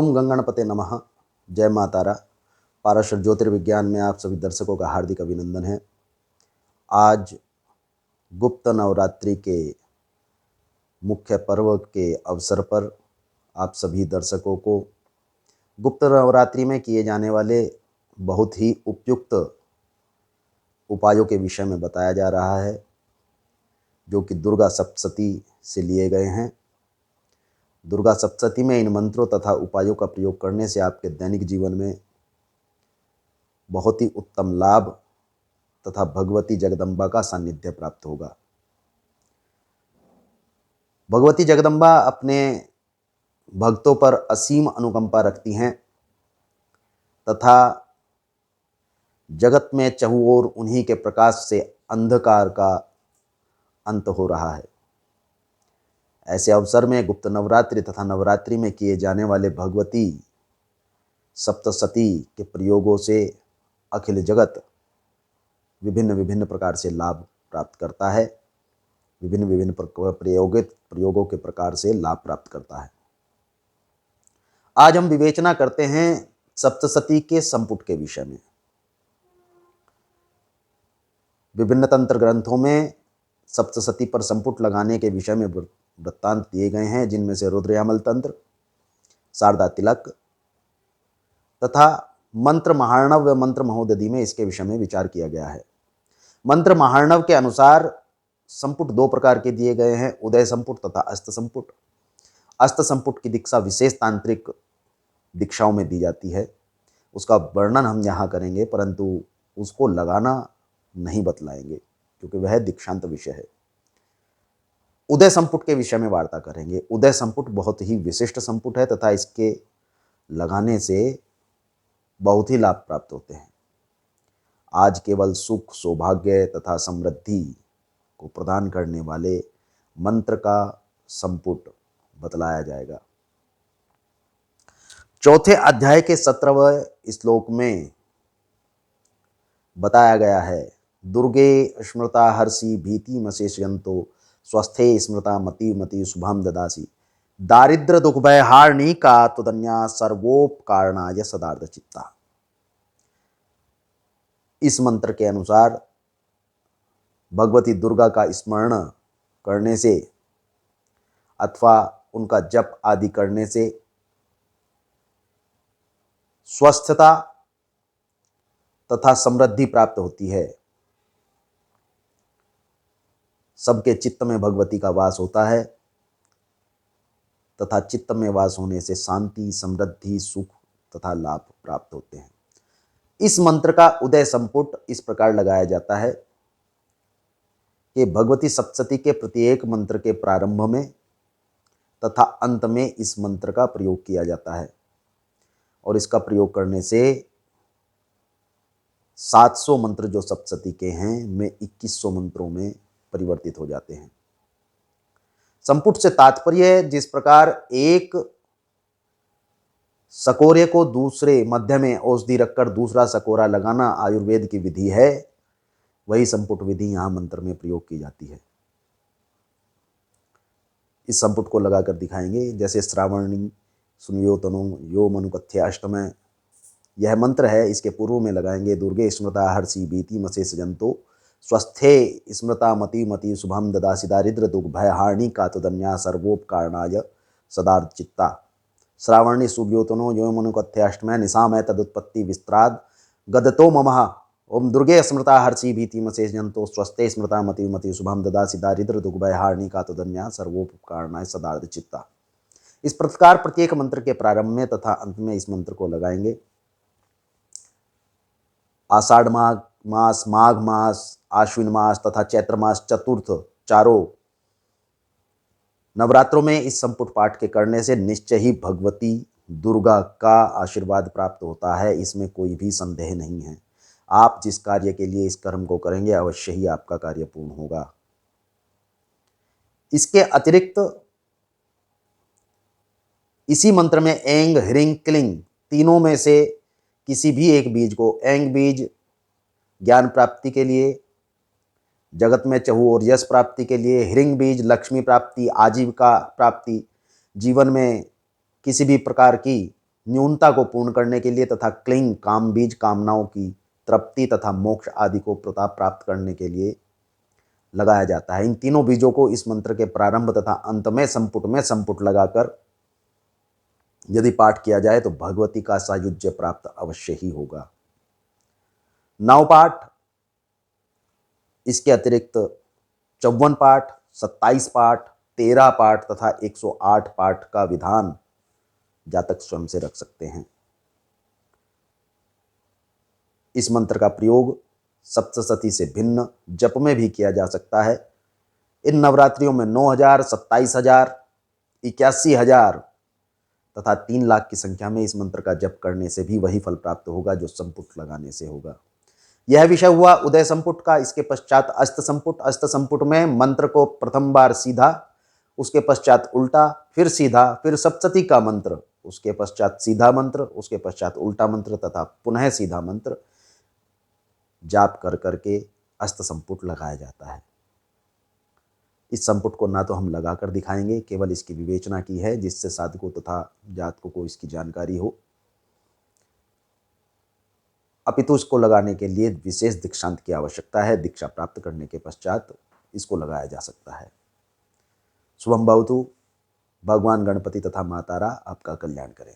ओम गंगणपते नमः। जय मां तारा। पाराशर ज्योतिर्विज्ञान में आप सभी दर्शकों का हार्दिक अभिनंदन है। आज गुप्त नवरात्रि के मुख्य पर्व के अवसर पर आप सभी दर्शकों को गुप्त नवरात्रि में किए जाने वाले बहुत ही उपयुक्त उपायों के विषय में बताया जा रहा है, जो कि दुर्गा सप्तशती से लिए गए हैं। दुर्गा सप्तशती में इन मंत्रों तथा उपायों का प्रयोग करने से आपके दैनिक जीवन में बहुत ही उत्तम लाभ तथा भगवती जगदम्बा का सानिध्य प्राप्त होगा। भगवती जगदम्बा अपने भक्तों पर असीम अनुकंपा रखती हैं तथा जगत में चहुओर उन्हीं के प्रकाश से अंधकार का अंत हो रहा है। ऐसे अवसर में गुप्त नवरात्रि तथा नवरात्रि में किए जाने वाले भगवती सप्तशती के प्रयोगों से अखिल जगत विभिन्न विभिन्न प्रकार से लाभ प्राप्त करता है, विभिन्न विभिन्न प्रयोगों के प्रकार से लाभ प्राप्त करता है। आज हम विवेचना करते हैं सप्तशती के संपुट के विषय में। विभिन्न तंत्र ग्रंथों में सप्तशती पर संपुट लगाने के विषय में वृत्तांत दिए गए हैं, जिनमें से रुद्रयामल तंत्र, शारदा तिलक तथा मंत्र महार्णव व मंत्र महोदधि में इसके विषय में विचार किया गया है। मंत्र महार्णव के अनुसार संपुट दो प्रकार के दिए गए हैं, उदय संपुट तथा अस्त संपुट। अस्त संपुट की दीक्षा विशेष तांत्रिक दीक्षाओं में दी जाती है, उसका वर्णन हम यहाँ करेंगे, परंतु उसको लगाना नहीं बतलाएंगे क्योंकि वह दीक्षांत विषय है। उदय संपुट के विषय में वार्ता करेंगे। उदय संपुट बहुत ही विशिष्ट संपुट है तथा इसके लगाने से बहुत ही लाभ प्राप्त होते हैं। आज केवल सुख, सौभाग्य तथा समृद्धि को प्रदान करने वाले मंत्र का संपुट बतलाया जाएगा। चौथे अध्याय के 17वें श्लोक में बताया गया है, दुर्गे स्मृता हर्षि भीति मशेषयंतो स्वस्थे स्मृता मति मति शुभम ददासी दारिद्र दुख भय हारणी का तुदन्या सर्वोपकारणाय सदार्थ चित्ता। इस मंत्र के अनुसार भगवती दुर्गा का स्मरण करने से अथवा उनका जप आदि करने से स्वस्थता तथा समृद्धि प्राप्त होती है। सबके चित्त में भगवती का वास होता है तथा चित्त में वास होने से शांति, समृद्धि, सुख तथा लाभ प्राप्त होते हैं। इस मंत्र का उदय संपुट इस प्रकार लगाया जाता है कि भगवती सप्तशती के प्रत्येक मंत्र के प्रारंभ में तथा अंत में इस मंत्र का प्रयोग किया जाता है और इसका प्रयोग करने से 700 मंत्र जो सप्तशती के हैं में 2100 मंत्रों में परिवर्तित हो जाते हैं। संपुट से तात्पर्य जिस प्रकार एक सकोरे को दूसरे मध्य में औषधि रखकर दूसरा सकोरा लगाना आयुर्वेद की विधि है, वही संपुट विधि यहां मंत्र में प्रयोग की जाती है। इस संपुट को लगाकर दिखाएंगे। जैसे श्रावणी सुनियोतनो यो मनुकथ्याष्टम यह मंत्र है, इसके पूर्व में लगाएंगे, दुर्गे स्मृता हर्षि भीति मशेष जंतो स्वस्थे स्मृता मति मति शुभम ददासी दारिद्र दुख भय हारणी का तुदन्या सर्वोपकारणाय सदार्थ चित्ता। श्रावणी सुव्योतनो यो मनुकथ्याष्टम निशामय तदुत्पत्ति विस्त्राद गदतो ममः ओम दुर्गे स्मृता हर्षि भीति मशेष जंतो स्वस्थे स्मृता मति मति शुभम ददासी दारिद्र दुख भय हारणी का तुदन्या सर्वोपकारणाय सदार्थ चित्ता। इस प्रकार प्रत्येक मंत्र के प्रारंभ में तथा अंत में इस मंत्र को लगाएंगे। आषाढ़ मास, माघ मास, आश्विन मास तथा चैत्र मास चतुर्थ चारों नवरात्रों में इस संपुट पाठ के करने से निश्चय ही भगवती दुर्गा का आशीर्वाद प्राप्त होता है, इसमें कोई भी संदेह नहीं है। आप जिस कार्य के लिए इस कर्म को करेंगे अवश्य ही आपका कार्य पूर्ण होगा। इसके अतिरिक्त इसी मंत्र में एंग, ह्रीं, क्लीं तीनों में से किसी भी एक बीज को, एंग बीज ज्ञान प्राप्ति के लिए, जगत में चहु और यश प्राप्ति के लिए, ह्रीं बीज लक्ष्मी प्राप्ति, आजीविका प्राप्ति, जीवन में किसी भी प्रकार की न्यूनता को पूर्ण करने के लिए तथा क्लिंग काम बीज कामनाओं की तृप्ति तथा मोक्ष आदि को प्राप्त करने के लिए लगाया जाता है। इन तीनों बीजों को इस मंत्र के प्रारंभ तथा अंत में संपुट लगाकर यदि पाठ किया जाए तो भगवती का सायुज्य प्राप्त अवश्य ही होगा। 9 पाठ, इसके अतिरिक्त 54 पाठ, 27 पाठ, 13 पाठ तथा 108 पाठ का विधान जातक स्वयं से रख सकते हैं। इस मंत्र का प्रयोग सप्तशती से भिन्न जप में भी किया जा सकता है। इन नवरात्रियों में 9,000, 27,000, 81,000 तथा 3 लाख की संख्या में इस मंत्र का जप करने से भी वही फल प्राप्त होगा जो संपुट लगाने से होगा। यह विषय हुआ उदय संपुट का। इसके पश्चात अस्त संपुट। अस्त संपुट में मंत्र को प्रथम बार सीधा, उसके पश्चात उल्टा, फिर सीधा, फिर सप्तशती का मंत्र, उसके पश्चात सीधा मंत्र, उसके पश्चात उल्टा मंत्र तथा पुनः सीधा मंत्र जाप कर करके अस्त संपुट लगाया जाता है। इस संपुट को ना तो हम लगाकर दिखाएंगे, केवल इसकी विवेचना की है जिससे साधकों तथा जातकों को इसकी जानकारी हो, अपितु इसको लगाने के लिए विशेष दीक्षांत की आवश्यकता है। दीक्षा प्राप्त करने के पश्चात इसको लगाया जा सकता है। शुभम भवतु। भगवान गणपति तथा माता तारा आपका कल्याण करें।